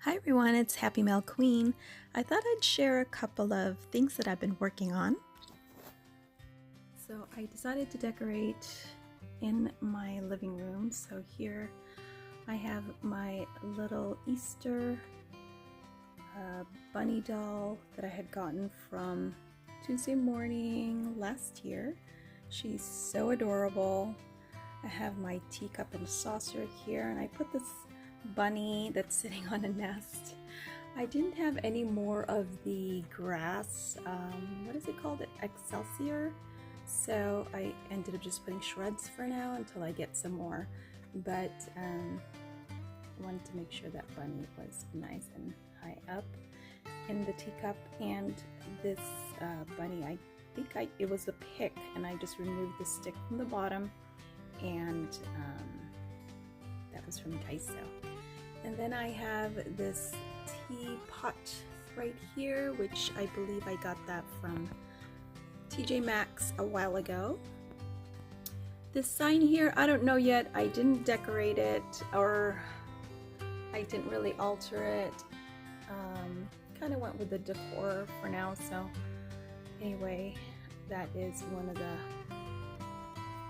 Hi everyone, it's Happymailqueen. I thought I'd share a couple of things that I've been working on. So I decided to decorate in my living room. So here I have my little Easter bunny doll that I had gotten from Tuesday morning last year. She's so adorable. I have my teacup and saucer here, and I put this bunny that's sitting on a nest. I didn't have any more of the grass, what is it called? Excelsior. So I ended up just putting shrubs for now until I get some more. But I wanted to make sure that bunny was nice and high up in the teacup. And this bunny, I think it was a pick, and I just removed the stick from the bottom, and that was from Daiso. And then I have this teapot right here, which I believe I got that from TJ Maxx a while ago. This sign here, I don't know yet. I didn't decorate it, or I didn't really alter it. Kind of went with the decor for now. So anyway, that is one of the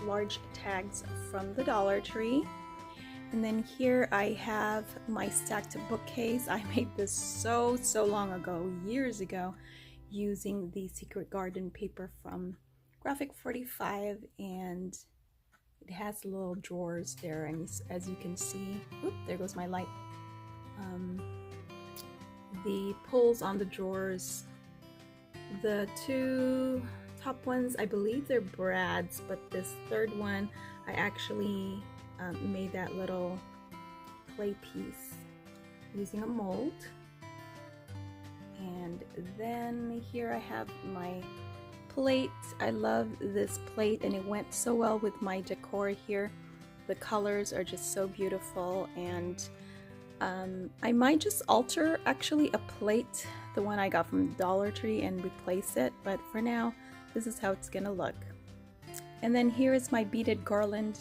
large tags from the Dollar Tree. And then here I have my stacked bookcase. I made this so long ago, years ago, using the Secret Garden paper from Graphic 45, and it has little drawers there, and as you can see, oop, there goes my light. The pulls on the drawers, the two top ones, I believe they're Brad's, but this third one I actually made that little clay piece using a mold. And then here I have my plate. I love this plate, and it went so well with my decor here. The colors are just so beautiful, and I might just alter actually a plate, the one I got from Dollar Tree, and replace it, but for now this is how it's gonna look. And then here is my beaded garland.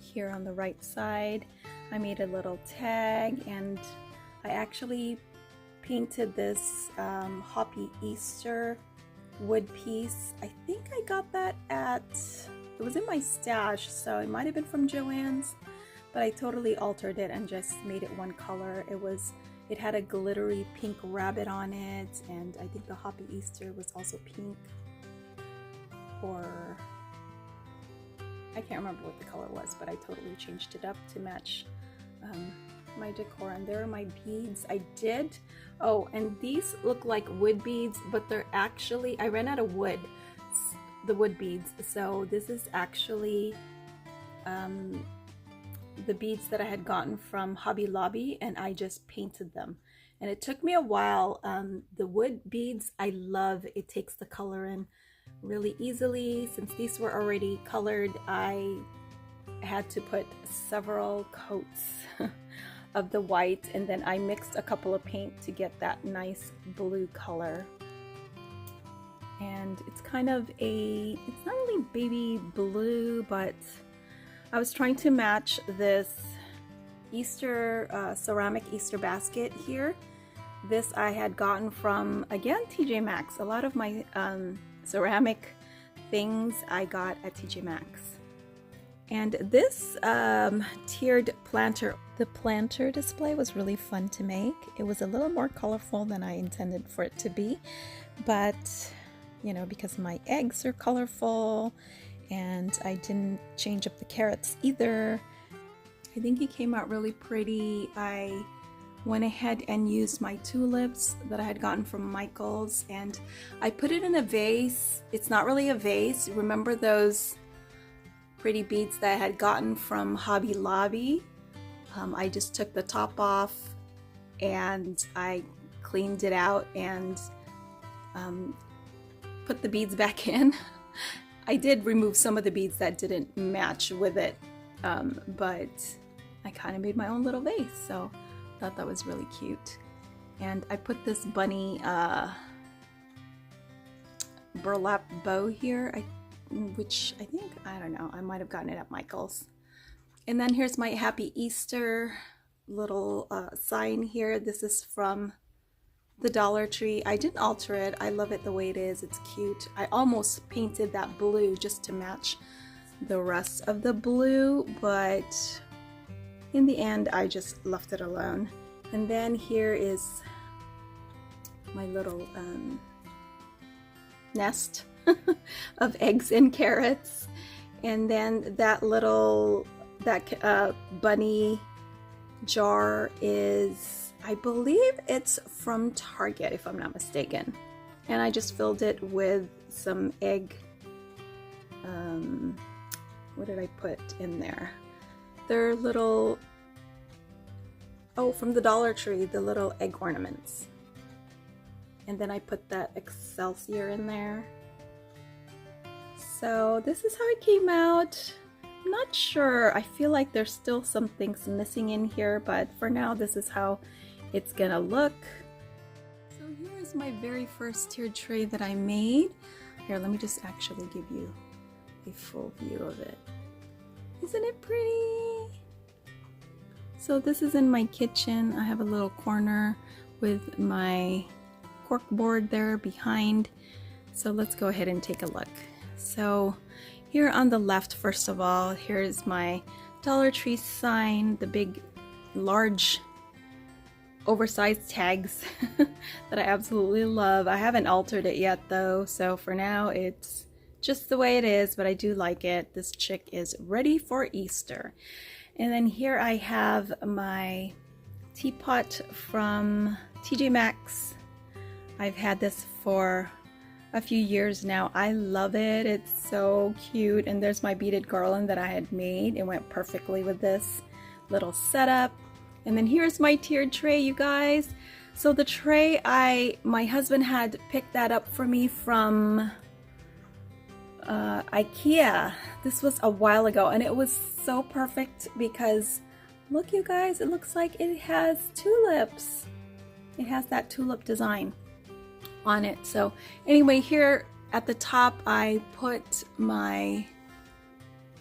Here on the right side I made a little tag, and I actually painted this Happy Easter wood piece. I think I got that it was in my stash, so it might have been from Joann's, but I totally altered it and just made it one color. It had a glittery pink rabbit on it, and I think the Happy Easter was also pink, or I can't remember what the color was, but I totally changed it up to match my decor. And there are my beads. And these look like wood beads, but they're actually, I ran out of wood, the wood beads, so this is actually the beads that I had gotten from Hobby Lobby, and I just painted them, and it took me a while. The wood beads, I love, it takes the color in really easily. Since these were already colored, I had to put several coats of the white, and then I mixed a couple of paint to get that nice blue color. And it's kind of it's not really baby blue, but I was trying to match this Easter ceramic Easter basket here. This I had gotten from, again, TJ Maxx. A lot of my ceramic things I got at TJ Maxx. And this tiered planter, the planter display was really fun to make. It was a little more colorful than I intended for it to be, but you know, because my eggs are colorful, and I didn't change up the carrots either. I think it came out really pretty. I went ahead and used my tulips that I had gotten from Michael's, and I put it in a vase. It's not really a vase. Remember those pretty beads that I had gotten from Hobby Lobby? I just took the top off and I cleaned it out and put the beads back in. I did remove some of the beads that didn't match with it, but I kind of made my own little vase, so I thought that was really cute. And I put this bunny burlap bow here, which I think, I don't know, I might have gotten it at Michael's. And then here's my Happy Easter little sign here. This is from the Dollar Tree. I didn't alter it. I love it the way it is. It's cute. I almost painted that blue just to match the rest of the blue, but in the end I just left it alone. And then here is my little nest of eggs and carrots. And then that little bunny jar is, I believe it's from Target if I'm not mistaken. And I just filled it with some egg, what did I put in there? They're little, oh, from the Dollar Tree, the little egg ornaments. And then I put that Excelsior in there. So this is how it came out. I'm not sure. I feel like there's still some things missing in here, but for now this is how it's gonna look. So here's my very first tiered tray that I made. Here, let me just actually give you a full view of it. Isn't it pretty? So this is in my kitchen. I have a little corner with my cork board there behind. So let's go ahead and take a look. So here on the left, first of all, here's my Dollar Tree sign, the big, large, oversized tags that I absolutely love. I haven't altered it yet though, so for now it's just the way it is, but I do like it. This chick is ready for Easter. And then here I have my teapot from TJ Maxx. I've had this for a few years now. I love it. It's so cute. And there's my beaded garland that I had made. It went perfectly with this little setup. And then here's my tiered tray, you guys. So the tray, my husband had picked that up for me from IKEA. This was a while ago, and it was so perfect because look, you guys, it looks like it has tulips. It has that tulip design on it. So anyway, here at the top I put my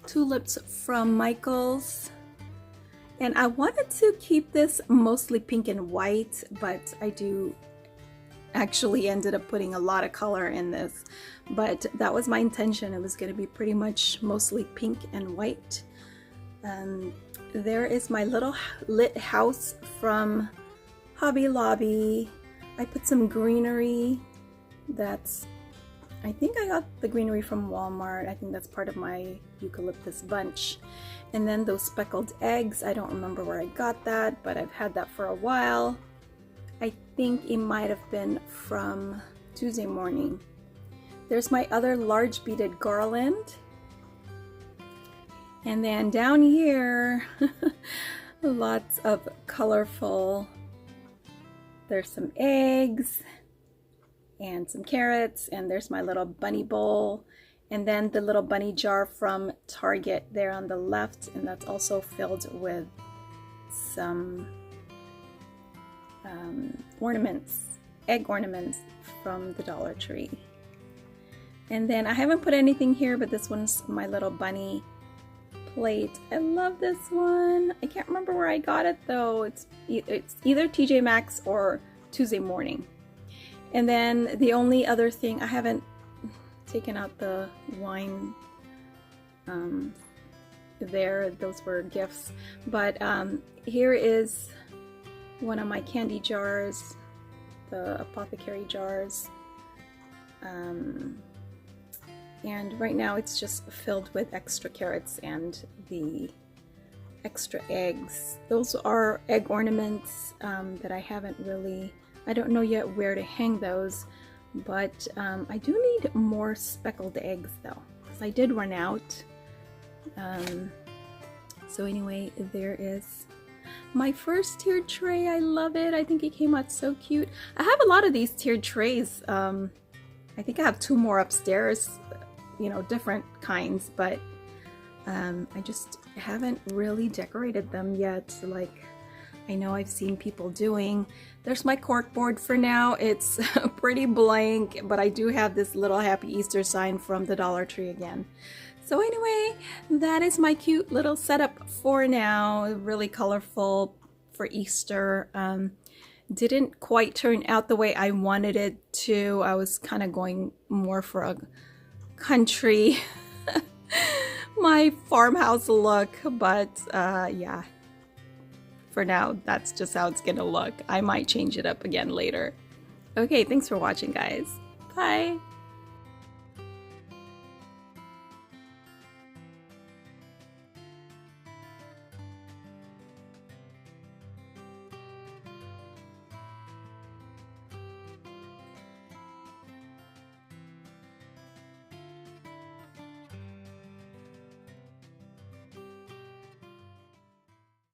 tulips from Michael's, and I wanted to keep this mostly pink and white, but I do actually ended up putting a lot of color in this, but that was my intention. It was going to be pretty much mostly pink and white. There is my little lit house from Hobby Lobby. I put some greenery. I think I got the greenery from Walmart. I think that's part of my eucalyptus bunch. And then those speckled eggs, I don't remember where I got that, but I've had that for a while. I think it might have been from Tuesday Morning. There's my other large beaded garland. And then down here, lots of colorful, there's some eggs and some carrots, and there's my little bunny bowl, and then the little bunny jar from Target there on the left, and that's also filled with some ornaments, egg ornaments from the Dollar Tree. And then I haven't put anything here, but this one's my little bunny plate. I love this one. I can't remember where I got it though. It's either TJ Maxx or Tuesday Morning. And then the only other thing, I haven't taken out the wine there, those were gifts, but here is one of my candy jars, the apothecary jars, and right now it's just filled with extra carrots and the extra eggs. Those are egg ornaments that I haven't really, I don't know yet where to hang those, but I do need more speckled eggs though, because I did run out. So anyway, there is my first tiered tray. I love it. I think it came out so cute. I have a lot of these tiered trays. I think I have 2 more upstairs, you know, different kinds, but I just haven't really decorated them yet, like I know I've seen people doing. There's my cork board for now. It's pretty blank, but I do have this little Happy Easter sign from the Dollar Tree again. So anyway, that is my cute little setup for now. Really colorful, for Easter. Didn't quite turn out the way I wanted it to. I was kind of going more for a country, my farmhouse look, but yeah, for now, that's just how it's gonna look. I might change it up again later. Okay, thanks for watching, guys. Bye!